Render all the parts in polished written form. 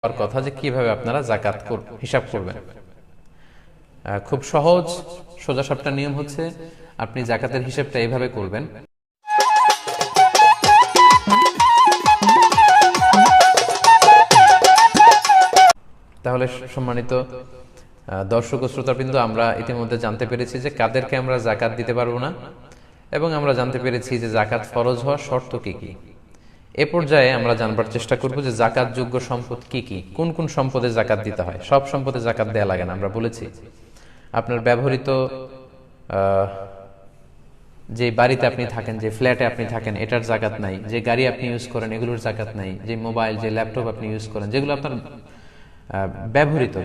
আর কথা যে কিভাবে আপনারা জাকাত হিসাব করবেন। খুব সহজ সোজা সাপটা নিয়ম হচ্ছে আপনি জাকাতের হিসাবটা এইভাবে করবেন। তাহলে সম্মানিত দর্শক ও শ্রোতাবৃন্দ, আমরা ইতিমধ্যে জানতে পেরেছি যে কাদেরকে আমরা জাকাত দিতে পারবো না, এবং আমরা জানতে পেরেছি যে জাকাত ফরজ হওয়ার শর্ত কি কি। এ পর্যায়ে আমরা জানবার চেষ্টা করব যে জাকাত যোগ্য সম্পদ কি কি, কোন কোন সম্পদে জাকাত দিতে হয়। সব সম্পদে জাকাত দেয়া লাগে না, আমরা বলেছি। আপনার ব্যবহৃত যে বাড়িতে আপনি থাকেন, যে ফ্ল্যাটে আপনি থাকেন, এটার জাকাত নাই। যে গাড়ি আপনি ইউজ করেন এগুলোর জাকাত নাই। যে মোবাইল, যে ল্যাপটপ আপনি ইউজ করেন, যেগুলো আপনার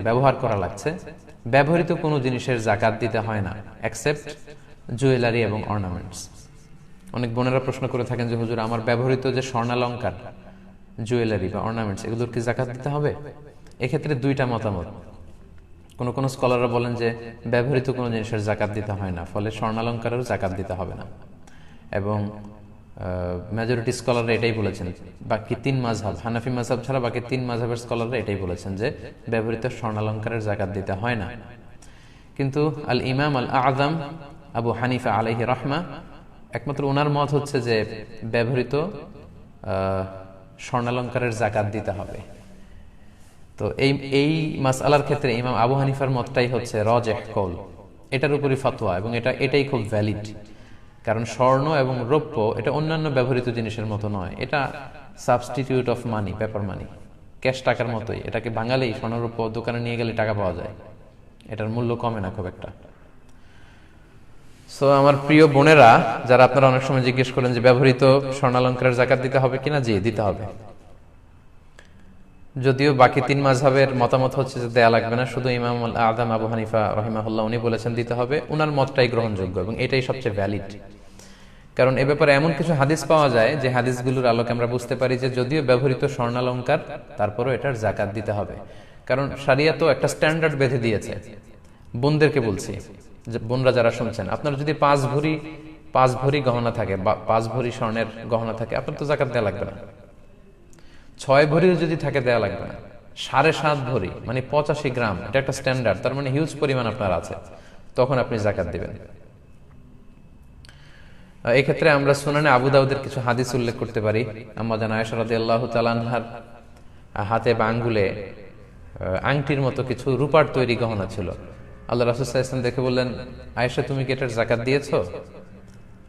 ব্যবহার করা লাগছে, ব্যবহৃত কোনো জিনিসের জাকাত দিতে হয় না, এক্সেপ্ট জুয়েলারি এবং অর্নামেন্টস। অনেক বোনেরা প্রশ্ন করে থাকেন যে হুজুর, আমার ব্যবহৃত যে স্বর্ণালঙ্কার, জুয়েলারি বা অর্নামেন্টস, এগুলোর কি জাকাত দিতে হবে? এক্ষেত্রে দুইটা মতামত। কোন কোন স্কলাররা বলেন যে ব্যবহৃত কোনো জিনিসের জাকাত দিতে হয় না, ফলে স্বর্ণালঙ্কারের জাকাত দিতে হবে না, এবং মেজরিটি স্কলাররা এটাই বলেছেন। বাকি তিন মাযহাব, হানাফি মাযহাব ছাড়া বাকি তিন মাযহাবের স্কলাররা এটাই বলেছেন যে ব্যবহৃত স্বর্ণালঙ্কারের জাকাত দিতে হয় না। কিন্তু আল ইমাম আল আযম আবু হানিফা আলাইহি রাহমা, একমাত্র ওনার মত হচ্ছে যে ব্যবহৃত স্বর্ণালঙ্কারের জাকাত দিতে হবে। তো এই মাসআলার ক্ষেত্রে ইমাম আবু হানিফার মতটাই হচ্ছে রাজিহ কওল, এটার উপরই ফতোয়া, এবং এটাই খুব ভ্যালিড। কারণ স্বর্ণ এবং রৌপ্য এটা অন্যান্য ব্যবহৃত জিনিসের মতো নয়, এটা substitute of money, paper money, cash টাকার মতোই। এটাকে ভাঙালেই স্বর্ণ রৌপ্য দোকানে নিয়ে গেলে টাকা পাওয়া যায়, এটার মূল্য কমে না খুব একটা। সো আমার প্রিয় বোনেরা, যারা আপনারা অনেক সময় জিজ্ঞেস করেন যে ব্যবহৃত স্বর্ণালঙ্কারের জাকাত দিতে হবে কিনা, জি দিতে হবে। যদিও বাকি তিন মাযহাবের মতামত হচ্ছে যে দেয়া লাগবে না, শুধু ইমাম আল আযম আবু হানিফা রাহিমাহুল্লাহ উনি বলেছেন দিতে হবে, উনার মতটাই গ্রহণযোগ্য এবং এটাই সবচেয়ে ভ্যালিড। কারণ এ ব্যাপারে এমন কিছু হাদিস পাওয়া যায় যে হাদিসগুলোর আলোকে আমরা বুঝতে পারি যে যদিও ব্যবহৃত স্বর্ণালঙ্কার, তারপরও এটার জাকাত দিতে হবে। কারণ শরিয়ত তো একটা স্ট্যান্ডার্ড বেঁধে দিয়েছে। বোনদেরকে বলছি, যে বোনরা যারা শুনছেন, আপনার যদি পাঁচ ভরি গহনা থাকে বা 5 ভরি স্বর্ণের গহনা থাকে, আপনার তো জাকাত দেওয়া লাগবে না। 6 ভরিও যদি থাকে দেওয়া লাগবে না। 7.5 ভরি মানে 85 গ্রাম, এটা একটা স্ট্যান্ডার্ড, তার মানে হিউজ পরিমাণ আপনার আছে, তখন আপনি জাকাত দিবেন। এই ক্ষেত্রে আমরা সুনানে আবু দাউদের কিছু হাদিস উল্লেখ করতে পারি। আম্মা জান আয়েশা রাদিয়াল্লাহু তাআলা আনহার হাতে বা আঙ্গুলে আংটির মতো কিছু রূপার তৈরি গহনা ছিল। আল্লাহ রাসূল সাল্লাল্লাহু আলাইহি ওয়াসাল্লাম দেখে বললেন, আয়েশা তুমি কি এটার জাকাত দিয়েছো?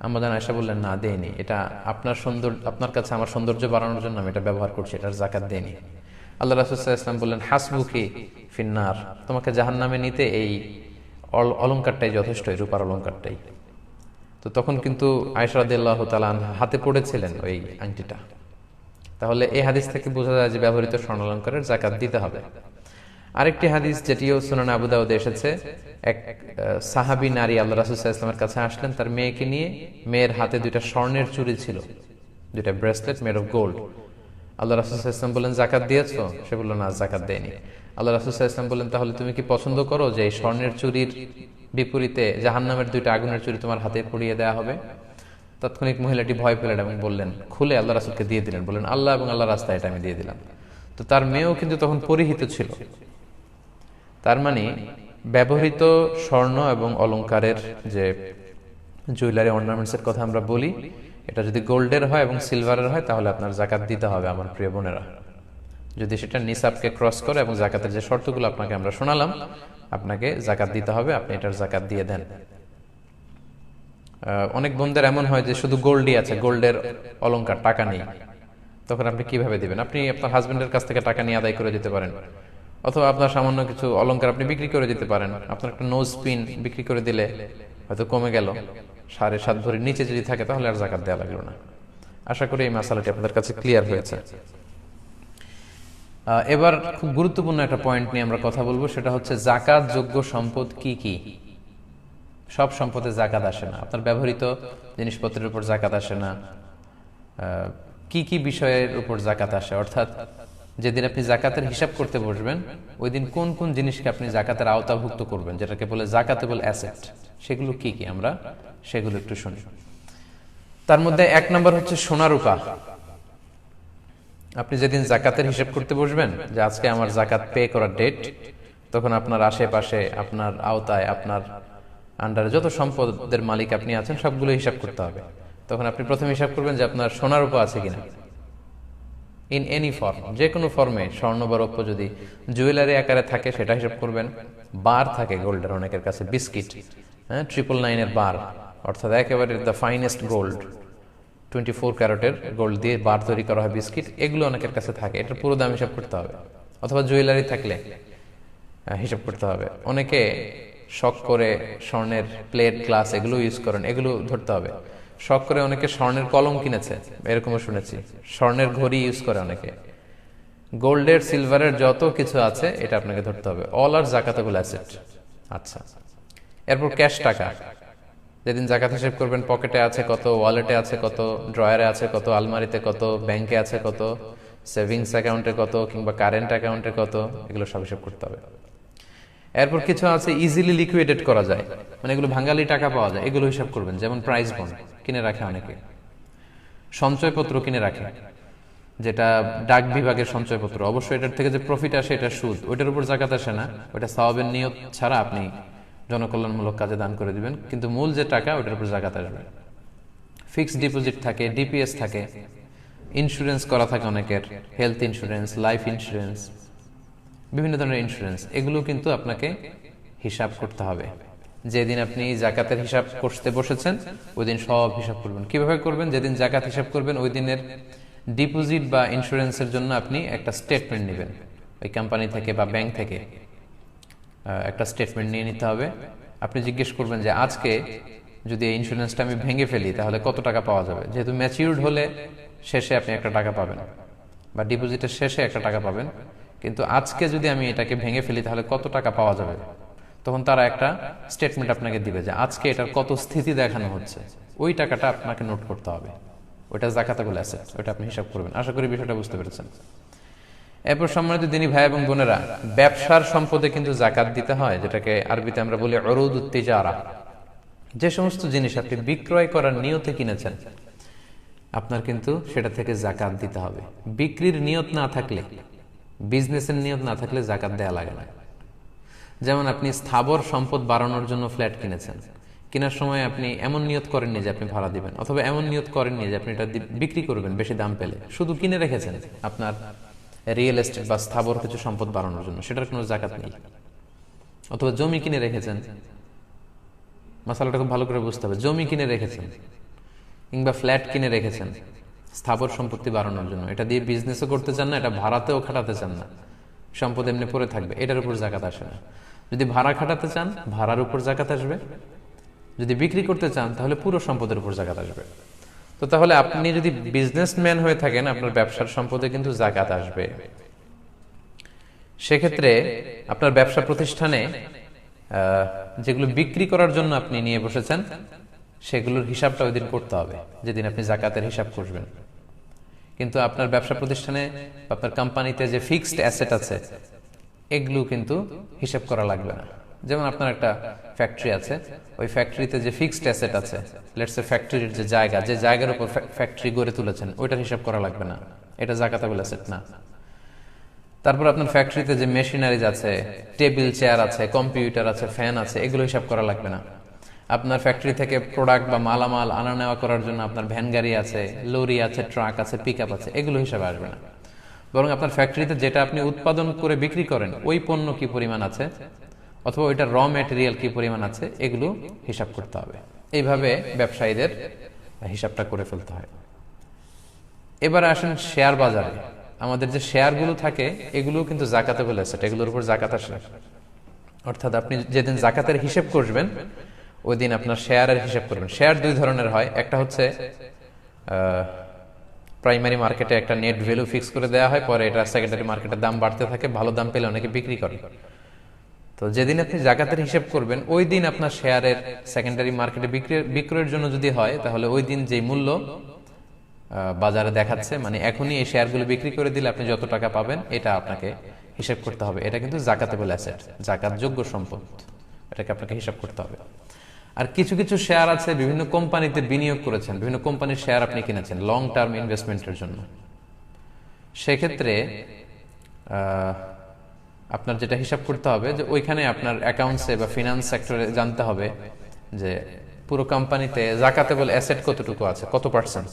আম্মা জান আয়েশা বললেন, না দেইনি, এটা আপনার কাছে আমার সৌন্দর্য বাড়ানোর জন্য আমি এটা ব্যবহার করছি, এটার জাকাত দেইনি। আল্লাহ রাসূল সাল্লাল্লাহু আলাইহি ওয়াসাল্লাম বললেন, হাসবুকি ফিন্নার, তোমাকে জাহান্নামে নিতে এই অলংকারটাই যথেষ্ট, এই রূপার অলংকারটাই। তো তখন কিন্তু আয়েশা রাদিয়াল্লাহু তাআলা হাতে পড়েছিলেন ওই আংটিটা। তাহলে এই হাদিস থেকে বোঝা যায় যে ব্যবহৃত স্বর্ণালঙ্কারের জাকাত দিতে হবে। আরেকটি হাদিস যেটিও সুনান আবু দাউদে এসেছে, এক সাহাবী নারী আল্লাহ রাসূল সাল্লাল্লাহু আলাইহি ওয়াসাল্লামের কাছে আসলেন, তার মেয়েকে নিয়ে। মেয়ের হাতে 2টা স্বর্ণের চুড়ি ছিল, 2টা ব্রেসলেট মেড অফ গোল্ড। আল্লাহ রাসূল সাল্লাল্লাহু আলাইহি ওয়াসাল্লাম বললেন, জাকাত দিয়েছো? সে বলল, না, জাকাত দেয়নি। আল্লাহ রাসূল সাল্লাল্লাহু আলাইহি ওয়াসাল্লাম বললেন, তাহলে তুমি কি পছন্দ করো যে এই স্বর্ণের চুড়ির বিপরীতে জাহান্নামের 2টা আগুনের চুড়ি তোমার হাতে পরিয়ে দেওয়া হবে? তাৎক্ষণিক মহিলাটি ভয় পেলেন এবং বললেন, খুলে আল্লাহ রাসূলকে দিয়ে দিলেন, বললেন, আল্লাহ এবং আল্লাহর রাস্তায় এটা আমি দিয়ে দিলাম। তো তার মেয়েও কিন্তু তখন পরিহিত ছিল। তার মানে ব্যবহৃত স্বর্ণ এবং অলংকারের যে জুয়েলারি অর্নামেন্টসের কথা আমরা বলি, এটা যদি গোল্ডের হয় এবং সিলভারের হয়, তাহলে আপনার জাকাত দিতে হবে আমার প্রিয় বোনেরা। যদি সেটা নিসাবকে ক্রস করে এবং জাকাতের যে শর্তগুলো আপনাকে আমরা শোনালাম, আপনাকে জাকাত দিতে হবে, আপনি এটার জাকাত দিয়ে দেন। অনেক বোনদের এমন হয় যে শুধু গোল্ডই আছে, গোল্ডের অলংকার, টাকা নেই, তখন আপনি কিভাবে দিবেন? আপনি আপনার হাজবেন্ডের কাছ থেকে টাকা নিয়ে আদায় করে দিতে পারেন, অথবা আপনার সামান্য কিছু অলংকার আপনি বিক্রি করে দিতে পারেন। আপনার একটা নোজ পিন বিক্রি করে দিলে হয়তো কমে গেল, 7.5 ভরির নিচে যদি থাকে তাহলে আর জাকাত দেওয়া লাগলো না। আশা করি এই মাসালাটি আপনাদের কাছে ক্লিয়ার হয়েছে। এবার খুব গুরুত্বপূর্ণ একটা পয়েন্ট নিয়ে আমরা কথা বলবো, সেটা হচ্ছে জাকাত যোগ্য সম্পদ কি কি। সব সম্পদে জাকাত আসে না, আপনার ব্যবহৃত জিনিসপত্রের উপর জাকাত আসে না। কি কি বিষয়ের উপর জাকাত আসে, অর্থাৎ যেদিন আপনি জাকাতের হিসাব করতে বসবেন, ওই দিন কোন কোন জিনিসকে আপনি জাকাতের আওতাভুক্ত করবেন, যেটাকে বলে জাকাতেবল অ্যাসেট, সেগুলো কি কি আমরা সেগুলো একটু শুনি। তার মধ্যে 1 নম্বর হচ্ছে সোনা রূপা। আপনি যেদিন জাকাতের হিসাব করতে বসবেন যে আজকে আমার জাকাত পে করার ডেট, তখন আপনার আশেপাশে, আপনার আওতায়, আপনার আন্ডারে যত সম্পদের মালিক আপনি আছেন সবগুলো হিসাব করতে হবে। তখন আপনি প্রথমে হিসাব করবেন যে আপনার সোনার রূপা আছে কিনা, ইন এনি ফর্ম, যে কোনো ফর্মে, স্বর্ণ বা রৌপ্য যদি জুয়েলারি আকারে থাকে সেটা হিসাব করবেন। বার থাকে গোল্ডের অনেকের কাছে, বিস্কিট, হ্যাঁ, 999-এর বার, অর্থাৎ একেবারে দ্য ফাইনেস্ট গোল্ড, 24 ক্যারেটের গোল্ড দিয়ে বার তৈরি করা হয় বিস্কিট, এগুলো অনেকের কাছে থাকে, এটার পুরো দাম হিসাব করতে হবে। অথবা জুয়েলারি থাকলে হিসাব করতে হবে। অনেকে শখ করে স্বর্ণের প্লেট, গ্লাস এগুলো ইউজ করেন, এগুলো ধরতে হবে। শখ করে অনেকে স্বর্ণের কলম কিনেছে, এরকমও শুনেছি। স্বর্ণের ঘড়ি ইউজ করে অনেকে। গোল্ডের, সিলভারের যত কিছু আছে এটা আপনাকে ধরতে হবে। অল আর জাকাতেবল অ্যাসেট। আচ্ছা, এরপর ক্যাশ টাকা। যেদিন জাকাত হিসেব করবেন, পকেটে আছে কত, ওয়ালেটে আছে কত, ড্রয়ারে আছে কত, আলমারিতে কত, ব্যাংকে আছে কত, সেভিংস অ্যাকাউন্টে কত, কিংবা কারেন্ট অ্যাকাউন্টে কত, এগুলো সব হিসাব করতে হবে। এরপর কিছু আছে ইজিলি লিকুইডেট করা যায়, মানে এগুলো ভাঙালি টাকা পাওয়া যায়, এগুলো হিসাব করবেন। যেমন প্রাইজ বন্ড কিনে রাখে অনেকে, সঞ্চয়পত্র কিনে রাখে, যেটা ডাক বিভাগের সঞ্চয়পত্র। অবশ্যই এটার থেকে যে প্রফিট আসে এটা সুদ, ওইটার উপর জাকাত আসে না, ওইটা সওয়াবের নিয়ত ছাড়া আপনি জনকল্যাণমূলক কাজে দান করে দিবেন, কিন্তু মূল যে টাকা ওইটার উপর জাকাত আসবে। ফিক্সড ডিপোজিট থাকে, ডিপিএস থাকে, ইন্স্যুরেন্স করা থাকে অনেকের, হেলথ ইন্স্যুরেন্স, লাইফ ইন্স্যুরেন্স, বিভিন্ন ধরনের ইন্স্যুরেন্স, এগুলো কিন্তু আপনাকে হিসাব করতে হবে। যেদিন আপনি জাকাতের হিসাব করতে বসেছেন ওই দিন সব হিসাব করবেন। কিভাবে করবেন? যেদিন জাকাত হিসাব করবেন ওই দিনের ডিপোজিট বা ইন্স্যুরেন্সের জন্য আপনি একটা স্টেটমেন্ট নেবেন, ওই কোম্পানি থেকে বা ব্যাংক থেকে একটা স্টেটমেন্ট নিয়ে নিতে হবে। আপনি জিজ্ঞেস করবেন যে আজকে যদি এই ইন্স্যুরেন্সটা আমি ভেঙে ফেলি তাহলে কত টাকা পাওয়া যাবে। যেহেতু ম্যাচিউরড হলে শেষে আপনি একটা টাকা পাবেন, বা ডিপোজিটের শেষে একটা টাকা পাবেন, কিন্তু আজকে যদি আমি এটাকে ভেঙে ফেলি তাহলে কত টাকা পাওয়া যাবে। তখন তারা একটা স্টেটমেন্ট আপনাকে দিবে যে আজকে এটার কত স্থিতি দেখানো হচ্ছে, ওই টাকাটা আপনাকে নোট করতে হবে। ওইটা জাকাতেবল অ্যাসেট, ওইটা আপনি হিসাব করবেন। আশা করি বিষয়টা বুঝতে পেরেছেন। এরপর সম্মানিত দিনী ভাই এবং বোনেরা, ব্যবসার সম্পদে কিন্তু জাকাত দিতে হয়, যেটাকে আরবিতে আমরা বলি উরুদুত তিজারা। যে সমস্ত জিনিস আপনি বিক্রয় করার নিয়তে কিনেছেন, আপনার কিন্তু সেটা থেকে জাকাত দিতে হবে। বিক্রির নিয়ত না থাকলে, বিজনেসের নিয়ত না থাকলে জাকাত দেয়া লাগে না। যেমন আপনি স্থাবর সম্পদ বাড়ানোর জন্য ফ্ল্যাট কিনেছেন, কেনার সময় আপনি এমন নিয়ত করেননি যে আপনি ভাড়া দিবেন, অথবা এমন নিয়ত করেননি যে আপনি এটা বিক্রি করবেন বেশি দাম পেলে, শুধু কিনে রেখেছেন আপনার রিয়েল এস্টেট বা স্থাবর কিছু সম্পদ বাড়ানোর জন্য, সেটার কোনো জাকাত নেই। অথবা জমি কিনে রেখেছেন, মশালাটা খুব ভালো করে বুঝতে হবে। জমি কিনে রেখেছেন কিংবা ফ্ল্যাট কিনে রেখেছেন স্থাবর সম্পত্তি বাড়ানোর জন্য, এটা দিয়ে বিজনেসও করতে চান না, এটা ভাড়াতেও খাটাতে চান না, সম্পদ এমনি পড়ে থাকবে, এটার উপর জাকাত আসে না। যদি ভাড়া খাটাতে চান ভাড়ার উপর জাকাত আসবে, যদি বিক্রি করতে চান তাহলে পুরো সম্পদের উপর জাকাত আসবে। তো তাহলে আপনি যদি বিজনেসম্যান হয়ে থাকেন, আপনার ব্যবসার সম্পদে কিন্তু জাকাত আসবে। সেক্ষেত্রে আপনার ব্যবসা প্রতিষ্ঠানে যেগুলো বিক্রি করার জন্য আপনি নিয়ে বসেছেন সেগুলোর হিসাবটা ওই দিন করতে হবে, যেদিন আপনি জাকাতের হিসাব করবেন। কিন্তু আপনার ব্যবসা প্রতিষ্ঠানে, আপনার কোম্পানিতে যে ফিক্সড অ্যাসেট আছে এগুলো কিন্তু হিসাব করা লাগবে না। যেমন আপনার একটা ফ্যাক্টরি আছে, ওই ফ্যাক্টরিতে যে ফিক্সড অ্যাসেট আছে, লেটস সে ফ্যাক্টরির যে জায়গা, যে জায়গার উপর ফ্যাক্টরি গড়ে তুলেছেন, ওইটার হিসাব করা লাগবে না, এটা জাকাতেবল অ্যাসেট না। তারপর আপনার ফ্যাক্টরিতে যে মেশিনারিজ আছে, টেবিল চেয়ার আছে, কম্পিউটার আছে, ফ্যান আছে, এগুলো হিসাব করা লাগবে না। আপনার ফ্যাক্টরি থেকে প্রোডাক্ট বা মালামাল আনা নেওয়া করার জন্য আপনার ভ্যান গাড়ি আছে, লরি আছে, ট্রাক আছে, পিকআপ আছে, এগুলো হিসাবে আসবে না। বরং আপনার ফ্যাক্টরিতে যেটা আপনি উৎপাদন করে বিক্রি করেন ওই পণ্য কি পরিমাণ আছে, অথবা ওইটা র ম্যাটেরিয়াল কি পরিমাণ আছে, এগুলো হিসাব করতে হবে। এইভাবে ব্যবসায়ীদের হিসাবটা করে ফেলতে হয়। এবার আসেন শেয়ার বাজারে। আমাদের যে শেয়ারগুলো থাকে এগুলো কিন্তু জাকাতেবল অ্যাসেট, এগুলোর উপর জাকাত আসে। অর্থাৎ আপনি যেদিন জাকাতের হিসাব করবেন ওই দিন আপনার শেয়ারের হিসাব করবেন। শেয়ার দুই ধরনের হয়, একটা হচ্ছে প্রাইমারি মার্কেটে একটা নেট ভ্যালু ফিক্স করে দেওয়া হয়, পরে এটা সেকেন্ডারি মার্কেটের দাম বাড়তে থাকে, ভালো দাম পেলে অনেকে বিক্রি করে। তো যেদিন আপনি জাকাতের হিসাব করবেন ওই দিন আপনার শেয়ারের সেকেন্ডারি মার্কেটে বিক্রয়ের জন্য যদি হয়, তাহলে ওই দিন যে মূল্য বাজারে দেখাচ্ছে, মানে এখনই এই শেয়ারগুলো বিক্রি করে দিলে আপনি যত টাকা পাবেন এটা আপনাকে হিসাব করতে হবে। এটা কিন্তু জাকাতেবল অ্যাসেট, জাকাতযোগ্য সম্পদ, এটাকে আপনাকে হিসাব করতে হবে। আর কিছু কিছু শেয়ার আছে বিভিন্ন কোম্পানিতে বিনিয়োগ করেছেন, বিভিন্ন কোম্পানির শেয়ার আপনি কিনেছেন লং টার্ম ইনভেস্টমেন্টের জন্য, সেক্ষেত্রে আপনার যেটা হিসাব করতে হবে যে ওইখানে আপনার অ্যাকাউন্টসে বা ফিনান্স সেক্টরে জানতে হবে যে পুরো কোম্পানিতে জাকাতেবল অ্যাসেট কতটুকু আছে, কত পার্সেন্ট।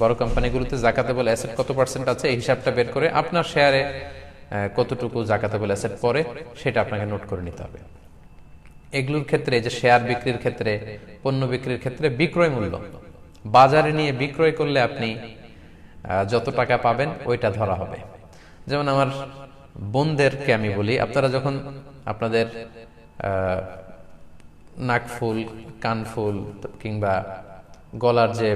বড় কোম্পানিগুলোতে জাকাতেবল অ্যাসেট কত পার্সেন্ট আছে এই হিসাবটা বের করে আপনার শেয়ারে কতটুকু জাকাতেবল অ্যাসেট পড়ে সেটা আপনাকে নোট করে নিতে হবে। এগুলোর ক্ষেত্রে যে শেয়ার বিক্রির ক্ষেত্রে, পণ্য বিক্রির ক্ষেত্রে বিক্রয় মূল্য বাজারে নিয়ে বিক্রয় করলে আপনি যত টাকা পাবেন ওইটা ধরা হবে। যেমন আমার বোনদেরকে আমি বলি, আপনারা যখন আপনাদের নাকফুল, কানফুল কিংবা গলার যে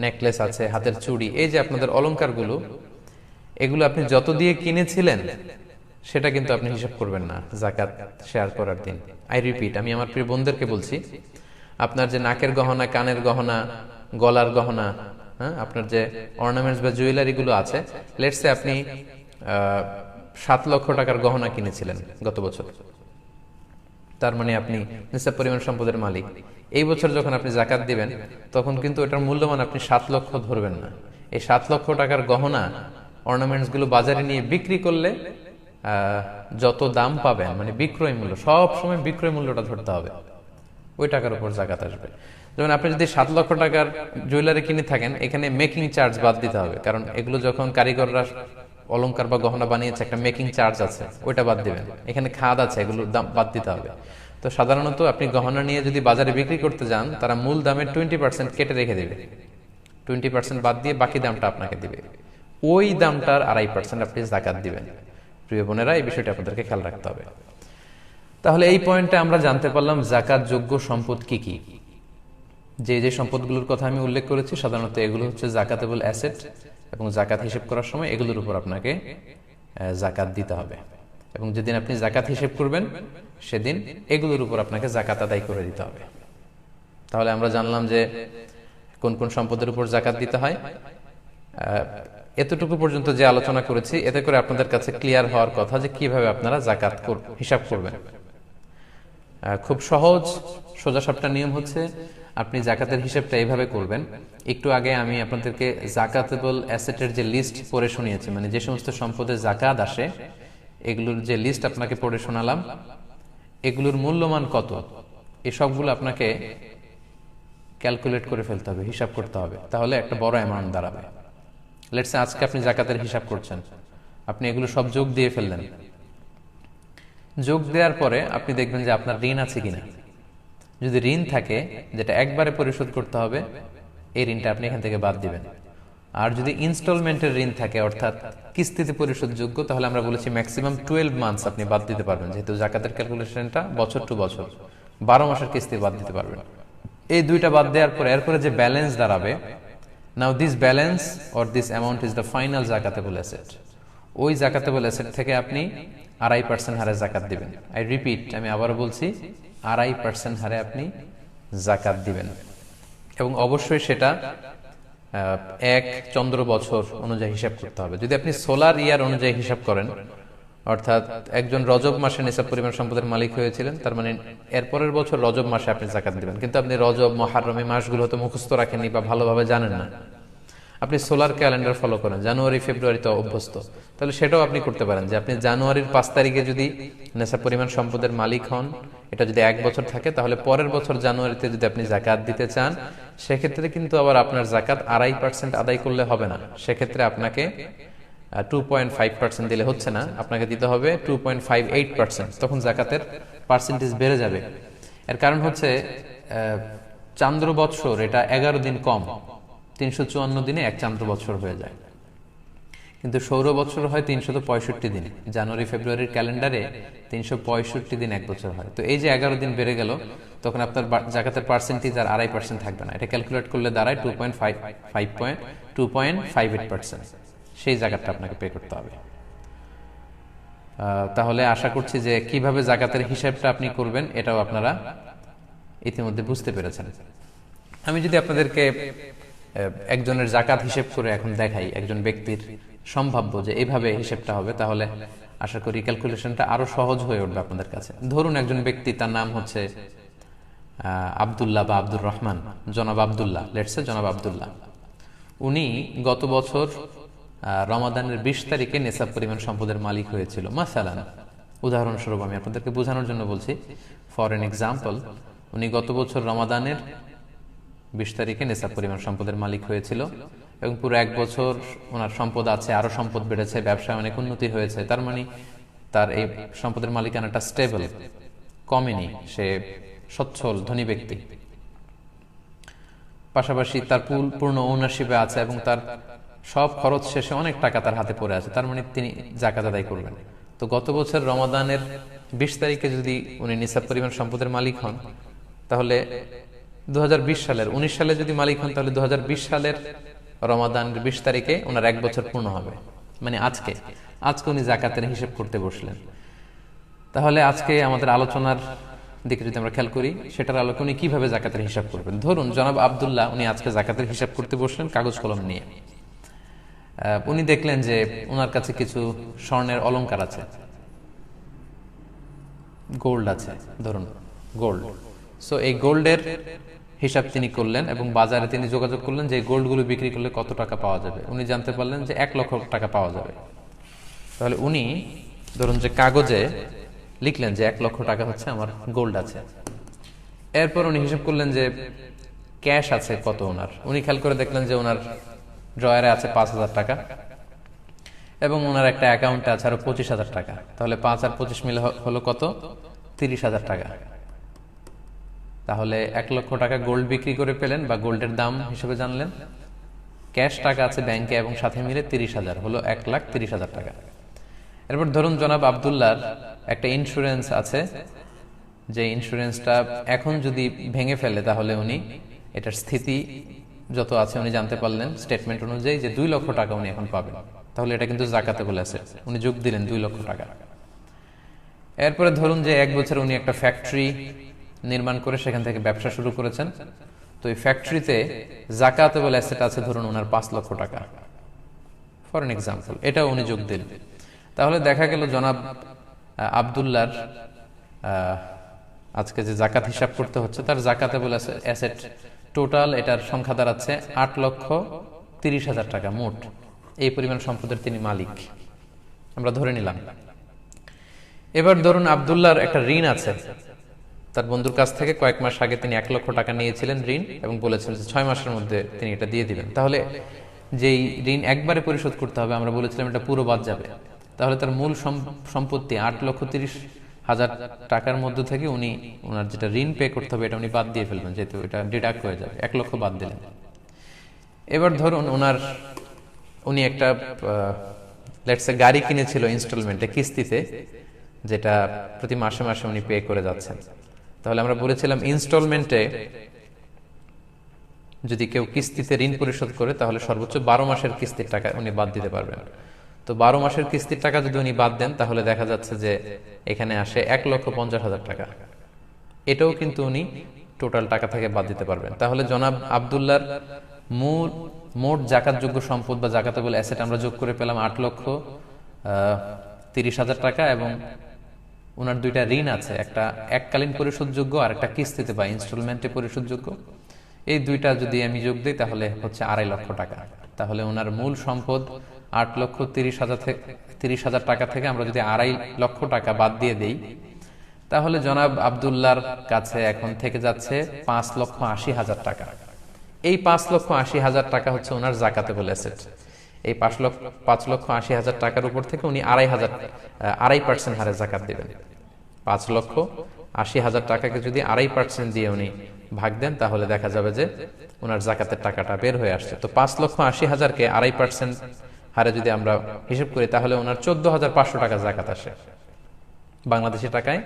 নেকলেস আছে, হাতের চুড়ি, এই যে আপনাদের অলংকারগুলো, এগুলো আপনি যত দিয়ে কিনেছিলেন সেটা কিন্তু আপনি হিসাব করবেন না জাকাত শেয়ার করার দিন। আই রিপিট, আমি আমার প্রিয় বোনদেরকে বলছি, আপনার যে নাকের গহনা, কানের গহনা, গলার গহনা, হ্যাঁ, আপনার যে অর্নামেন্টস বা জুয়েলারি গুলো আছে, লেটস সে আপনি 7 লক্ষ টাকার গহনা কিনেছিলেন গত বছর, তার মানে আপনি নিসাব পরিমাণ সম্পদের মালিক। এই বছর যখন আপনি জাকাত দিবেন তখন কিন্তু এটার মূল্যমান আপনি 7 লক্ষ ধরবেন না। এই 7 লক্ষ টাকার গহনা, অর্নামেন্টস গুলো বাজারে নিয়ে বিক্রি করলে যত দাম পাবেন, মানে বিক্রয় মূল্য, সব সময় বিক্রয় মূল্যটা ধরতে হবে, ওই টাকার উপর জাকাত আসবে। যেমন আপনি যদি 7 লক্ষ টাকার জুয়েলারি কিনে থাকেন, এখানে মেকিং চার্জ বাদ দিতে হবে, কারণ এগুলো যখন কারিগররা অলংকার বা গহনা বানিয়েছে একটা মেকিং চার্জ আছে, ওইটা বাদ দিবেন। এখানে খাদ আছে, এগুলোর দাম বাদ দিতে হবে। তো সাধারণত আপনি গহনা নিয়ে যদি বাজারে বিক্রি করতে যান, তারা মূল দামের 20% কেটে রেখে দেবে, 20% বাদ দিয়ে বাকি দামটা আপনাকে দিবে। ওই দামটার 2.5% আপনি জাকাত দিবেন। প্রিয় বোনেরা, এই বিষয়টা আপনাদেরকে খেয়াল রাখতে হবে। তাহলে এই পয়েন্টে আমরা জানতে পারলাম জাকাত যোগ্য সম্পদ কি কি। যে যে সম্পদগুলোর কথা আমি উল্লেখ করেছি সাধারণত এগুলো হচ্ছে জাকাতেবল অ্যাসেট, এবং জাকাত হিসেব করার সময় এগুলোর উপর আপনাকে জাকাত দিতে হবে। এবং যেদিন আপনি জাকাত হিসেব করবেন সেদিন এগুলোর উপর আপনাকে জাকাত আদায় করে দিতে হবে। তাহলে আমরা জানলাম যে কোন কোন সম্পদের উপর জাকাত দিতে হয়। এতটুকু পর্যন্ত যে আলোচনা করেছি, এতে করে আপনাদের কাছে ক্লিয়ার হওয়ার কথা যে কিভাবে আপনারা জাকাত হিসাব করবেন। খুব সহজ সোজাসাপটা নিয়ম হচ্ছে, আপনি জাকাতের হিসাবটা এইভাবে করবেন। একটু আগে আমি আপনাদেরকে জাকাতেবল অ্যাসেটের যে লিস্ট পড়ে শুনিয়েছি, মানে যে সমস্ত সম্পদের জাকাত আসে এগুলোর যে লিস্ট আপনাকে পড়ে শোনালাম, এগুলোর মূল্যমান কত, এই সবগুলো আপনাকে ক্যালকুলেট করে ফেলতে হবে, হিসাব করতে হবে, তাহলে একটা বড় অ্যামাউন্ট দাঁড়াবে। লেটস সে আজকে আপনি জাকাতের হিসাব করছেন, আপনি এগুলো সব যোগ দিয়ে ফেললেন। যোগ দেওয়ার পরে আপনি দেখবেন যে আপনার ঋণ আছে কিনা। যদি ঋণ থাকে যেটা একবারে পরিশোধ করতে হবে, এই ঋণটা আপনি এখান থেকে বাদ দিবেন। আর যদি ইনস্টলমেন্টের ঋণ থাকে, অর্থাৎ কিস্তিতে পরিশোধযোগ্য, তাহলে আমরা বলেছি ম্যাক্সিমাম 12 মান্থস আপনি বাদ দিতে পারবেন, যেহেতু জাকাতের ক্যালকুলেশনটা বছর টু বছর, 12 মাসের কিস্তি বাদ দিতে পারবেন। এই দুইটা বাদ দেওয়ার পরে এরপরে যে ব্যালেন্স দাঁড়াবে, now this balance or this amount is the final জাকাতেবল অ্যাসেট। ওই জাকাতেবল অ্যাসেট থেকে আপনি 2.5% হারে জাকাত দিবেন। আই রিপিট, আমি আবারও বলছি, 2.5% হারে আপনি জাকাত দিবেন। এবং অবশ্যই সেটা 1 চন্দ্র বছর অনুযায়ী হিসাব করতে হবে। যদি আপনি সোলার ইয়ার অনুযায়ী হিসাব করেন, অর্থাৎ একজন রজব মাসে নিসাব পরিমাণ সম্পদের মালিক হয়েছিলেন, তার মানে এরপরের বছর রজব মাসে আপনি জাকাত দিবেন। কিন্তু আপনি রজব, মুহররম এই মাসগুলো হয়তো মুখস্থ রাখেননি বা ভালোভাবে জানেন না, আপনি সোলার ক্যালেন্ডার ফলো করেন, জানুয়ারি ফেব্রুয়ারিতে অভ্যস্ত, তাহলে সেটাও আপনি করতে পারেন যে আপনি জানুয়ারির 5 তারিখে যদি নিসাব পরিমাণ সম্পদের মালিক হন, এটা যদি 1 বছর থাকে, তাহলে পরের বছর জানুয়ারিতে যদি আপনি জাকাত দিতে চান, সেক্ষেত্রে কিন্তু আবার আপনার জাকাত 2.5% আদায় করলে হবে না। সেক্ষেত্রে আপনাকে 2.5% দিলে হচ্ছে না, আপনাকে দিতে হবে 2.58%। তখন জাকাতের পার্সেন্টেজ বেড়ে যাবে। এর কারণ হচ্ছে চান্দ্র বৎসর এটা 11 দিন কম, 354 দিনে 1 চান্দ্র বৎসর হয়ে যায়। কিন্তু সৌর বৎসর হয় 365 দিন, জানুয়ারি ফেব্রুয়ারির ক্যালেন্ডারে 365 দিন 1 বছর হয়। তো এই যে 11 দিন বেড়ে গেল, তখন আপনার জাকাতের পার্সেন্টেজ আর 2.5% থাকবে না। এটা ক্যালকুলেট করলে দাঁড়ায় 2.58%। সেই জাকাতটা আপনাকে পে করতে হবে। তাহলে আশা করছি যে কিভাবে জাকাতের হিসাবটা আপনি করবেন এটাও আপনারা ইতিমধ্যে বুঝতে পেরেছেন। আমি যদি আপনাদেরকে একজনের জাকাত হিসেব করে এখন দেখাই, একজন ব্যক্তির সম্ভাব্য যে এইভাবে হিসেবটা হবে, তাহলে আশা করি ক্যালকুলেশনটা আরো সহজ হয়ে উঠবে আপনাদের কাছে। ধরুন একজন ব্যক্তি, তার নাম হচ্ছে আব্দুল্লাহ বা আব্দুর রহমান, জনাব আব্দুল্লাহ, লেটস সে জনাব আব্দুল্লাহ। উনি গত বছর রমাদানের 20 তারিখে নেসাব পরিমাণ সম্পদের মালিক হয়েছিল। মাসালান, উদাহরণস্বরূপ আমি আপনাদেরকে বোঝানোর জন্য বলছি, ফর এন এক্সাম্পল, উনি গত বছর রমাদানের 20 তারিখে নেসাব পরিমাণ সম্পদের মালিক হয়েছিল এবং পুরো 1 বছর ওনার সম্পদ আছে, আরো সম্পদ বেড়েছে, ব্যবসায় অনেক উন্নতি হয়েছে। তার মানে তার এই সম্পদের মালিকানাটা স্টেবল, কমেনি, সে সচ্ছল ধনী ব্যক্তি। পাশাপাশি তার পূর্ণ ওনারশিপে আছে এবং তার সব খরচ শেষে অনেক টাকা তার হাতে পড়ে আছে, তার মানে তিনি যাকাত আদায় করবেন। তো গত বছর রমাদানের 20 তারিখে যদি উনি নিসাব পরিমাণ সম্পদের মালিক হন, তাহলে 2020 সালের 19 সালে যদি মালিক হন, তাহলে 2020 সালের রমাদানের 20 তারিখে ওনার 1 বছর পূর্ণ হবে। মানে আজকে উনি যাকাতের হিসেব করতে বসলেন। তাহলে আজকে আমাদের আলোচনার দিকে যদি আমরা খেয়াল করি, সেটার আলোকে উনি কিভাবে যাকাতের হিসাব করবেন। ধরুন জনাব আব্দুল্লাহ উনি আজকে যাকাতের হিসাব করতে বসলেন কাগজ কলম নিয়ে। উনি দেখলেন যে ওনার কাছে কিছু স্বর্ণের অলংকার আছে, গোল্ড আছে, ধরুন গোল্ড। সো এই গোল্ডের হিসাব তিনি করলেন এবং বাজারে তিনি যোগাযোগ করলেন যে গোল্ডগুলো বিক্রি করলে কত টাকা পাওয়া যাবে। উনি জানতে পারলেন যে 1 লক্ষ টাকা পাওয়া যাবে। তাহলে উনি ধরুন যে কাগজে লিখলেন যে 1 লক্ষ টাকা হচ্ছে আমার গোল্ড আছে। এরপর উনি হিসাব করলেন যে ক্যাশ আছে কত ওনার। উনি খেয়াল করে দেখলেন যে ওনার ড্রয়ারে আছে 5,000 টাকা এবং ওনার একটা অ্যাকাউন্টে আছে আরো 25,000 টাকা। তাহলে 5 আর 25 মিলে হলো কত? 30,000 টাকা। তাহলে 1 লক্ষ টাকা গোল্ড বিক্রি করে পেলেন বা গোল্ডের দাম হিসেবে জানলেন। ক্যাশ টাকা আছে ব্যাংকে এবং সাথে মিলে 30,000, হলো 1,30,000 টাকা। এরপর ধরুন জনাব আব্দুল্লাহর একটা ইন্স্যুরেন্স আছে, যে ইন্স্যুরেন্সটা এখন যদি ভেঙে ফেলে তাহলে উনি এটার স্থিতি যত আছে উনি জানতে পারলেন স্টেটমেন্ট অনুযায়ী যে 2 লক্ষ টাকা উনি এখন পাবেন। তাহলে এটা কিন্তু যাকাতেবল অ্যাসেট, উনি যোগ দিলেন 2 লক্ষ টাকা। এরপরে ধরুন যে 1 বছর উনি একটা ফ্যাক্টরি নির্মাণ করে সেখান থেকে ব্যবসা শুরু করেছেন। তো এই ফ্যাক্টরিতে যাকাতেবল অ্যাসেট আছে ধরুন ওনার 5 লক্ষ টাকা, ফর এন এক্সাম্পল, এটাও উনি যোগ দিলেন। তাহলে দেখা গেল জনাব আব্দুল্লাহর আজকে যে যাকাত হিসাব করতে হচ্ছে তার যাকাতেবল অ্যাসেট টোটাল এটার সংখ্যা দাঁড়াচ্ছে 8,30,000 টাকা মোট। এই পরিমাণ সম্পদের তিনি মালিক, আমরা ধরে নিলাম। এবার ধরুন আব্দুল্লাহর একটা ঋণ আছে, তার বন্ধুর কাছ থেকে কয়েক মাস আগে তিনি 1 লক্ষ টাকা নিয়েছিলেন ঋণ এবং বলেছিলেন যে 6 মাসের মধ্যে তিনি এটা দিয়ে দিবেন। তাহলে যেই ঋণ একবারে পরিশোধ করতে হবে, আমরা বলেছিলাম এটা পুরো বাদ যাবে। তাহলে তার মূল সম্পত্তি 8,30,000 টাকার মধ্যে থেকে উনি ওনার যেটা ঋণ পে করতে হবে এটা উনি বাদ দিয়ে ফেলবেন, যেহেতু এটা ডিডাক্ট হয়ে যাবে, 1 লক্ষ বাদ দিলেন। এবার ধরুন উনি একটা লেটস সে গাড়ি কিনেছিল ইনস্টলমেন্টে, কিস্তিতে, যেটা প্রতি মাসে মাসে উনি পে করে যাচ্ছেন। তাহলে আমরা বলেছিলাম ইনস্টলমেন্টে যদি কেউ কিস্তিতে ঋণ পরিশোধ করে তাহলে সর্বোচ্চ 12 মাসের কিস্তির টাকা উনি বাদ দিতে পারবেন। তো 12 মাসের কিস্তির টাকা যদি উনি বাদ দেন তাহলে দেখা যাচ্ছে যে এখানে আসে 1,50,000 টাকা। এটাও কিন্তু উনি টোটাল টাকা থেকে বাদ দিতে পারবেন। তাহলে জনাব আব্দুল্লাহর মোট জাকাতযোগ্য সম্পদ বা যাকাতেবল অ্যাসেট আমরা যোগ করে পেলাম 8,30,000 টাকা এবং ওনার 2টা ঋণ আছে, একটা এককালীন পরিশোধযোগ্য আর একটা কিস্তিতে বা ইনস্টলমেন্টে পরিশোধযোগ্য। এই 2টা যদি আমি যোগ দিই তাহলে হচ্ছে 2.5 লক্ষ টাকা। তাহলে ওনার মূল সম্পদ 8,30,000 টাকা থেকে আমরা যদি 2.5 লক্ষ টাকা বাদ দিয়ে দেই তাহলে জনাব আব্দুল্লাহর কাছে এখন থেকে যাচ্ছে 5,80,000 টাকা। এই 5,80,000 টাকা হচ্ছে ওনার যাকাতেবল অ্যাসেট। এই 5,80,000 টাকার উপর থেকে উনি 2.5% হারে যাকাত দিবেন। 5,80,000 টাকাকে যদি 2.5% দিয়ে উনি ভাগ দেন তাহলে দেখা যাবে যে ওনার যাকাতের টাকাটা বের হয়ে আসছে। তো 5,80,000কে 2.5% হারে যদি আমরা হিসাব করি তাহলে ওনার 14,500 টাকা যাকাত আসে। বাংলাদেশি টাকায়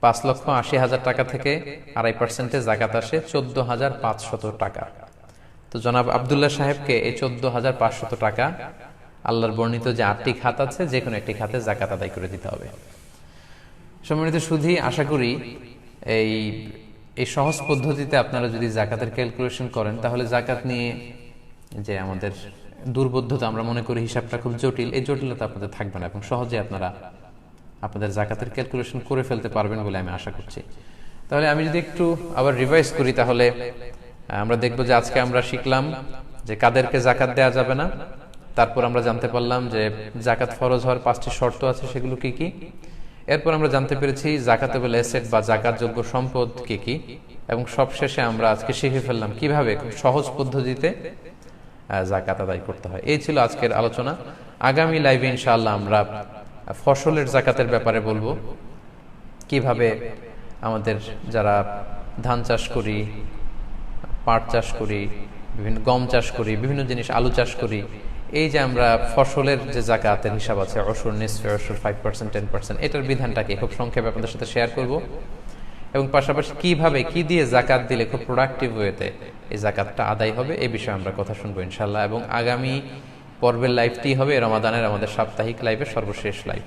5,80,000 টাকা থেকে 2.5% যাকাত আসে 14,500 টাকা। তো জনাব আব্দুল্লাহ সাহেবকে এই 14,500 টাকা আল্লাহর বর্ণিত যে 8টি খাত আছে যে কোনো একটি খাতে যাকাত আদায় করে দিতে হবে। সম্মানিত সুধী, আশা করি এই সহজ পদ্ধতিতে আপনারা যদি যাকাতের ক্যালকুলেশন করেন তাহলে যাকাত নিয়ে যে আমাদের দুর্বোধ্যতা, আমরা মনে করি হিসাবটা খুব জটিল, এই জটিলতা আপনাদের থাকবে না এবং সহজে আপনারা আপনাদের যাকাতের ক্যালকুলেশন করে ফেলতে পারবেন বলে আমি আশা করছি। তাহলে আমি যদি একটু আবার রিভাইজ করি তাহলে আমরা দেখব যে আজকে আমরা শিখলাম যে কাদেরকে যাকাত দেওয়া যাবে না, তারপর আমরা জানতে পারলাম যে জাকাত ফরজ হওয়ার 5টি শর্ত আছে, সেগুলো কি কি। এরপর আমরা জানতে পেরেছি জাকাতেবল অ্যাসেট বা জাকাতযোগ্য সম্পদ কি কি, এবং সবশেষে আমরা আজকে শিখে ফেললাম কিভাবে খুব সহজ পদ্ধতিতে জাকাত আদায় করতে হয়। এই ছিল আজকের আলোচনা। আগামী লাইভে ইনশাআল্লাহ আমরা ফসলের জাকাতের ব্যাপারে বলবো, কিভাবে আমাদের যারা ধান চাষ করি, পাট চাষ করি, বিভিন্ন গম চাষ করি, বিভিন্ন জিনিস আলু চাষ করি, এই যে আমরা ফসলের যে জাকাতের হিসাব আছে, অসুর নিসফে অসুর 5%, 10%, এটার বিধানটাকে খুব সংক্ষেপে আপনাদের সাথে শেয়ার করব, এবং পাশাপাশি কিভাবে কি দিয়ে জাকাত দিলে খুব প্রোডাক্টিভ ওয়েতে এই জাকাতটা আদায় হবে, এই বিষয়ে আমরা কথা শুনবো ইনশাআল্লাহ। এবং আগামী পর্বের লাইভটি হবে রমাদানের আমাদের সাপ্তাহিক লাইভের সর্বশেষ লাইভ।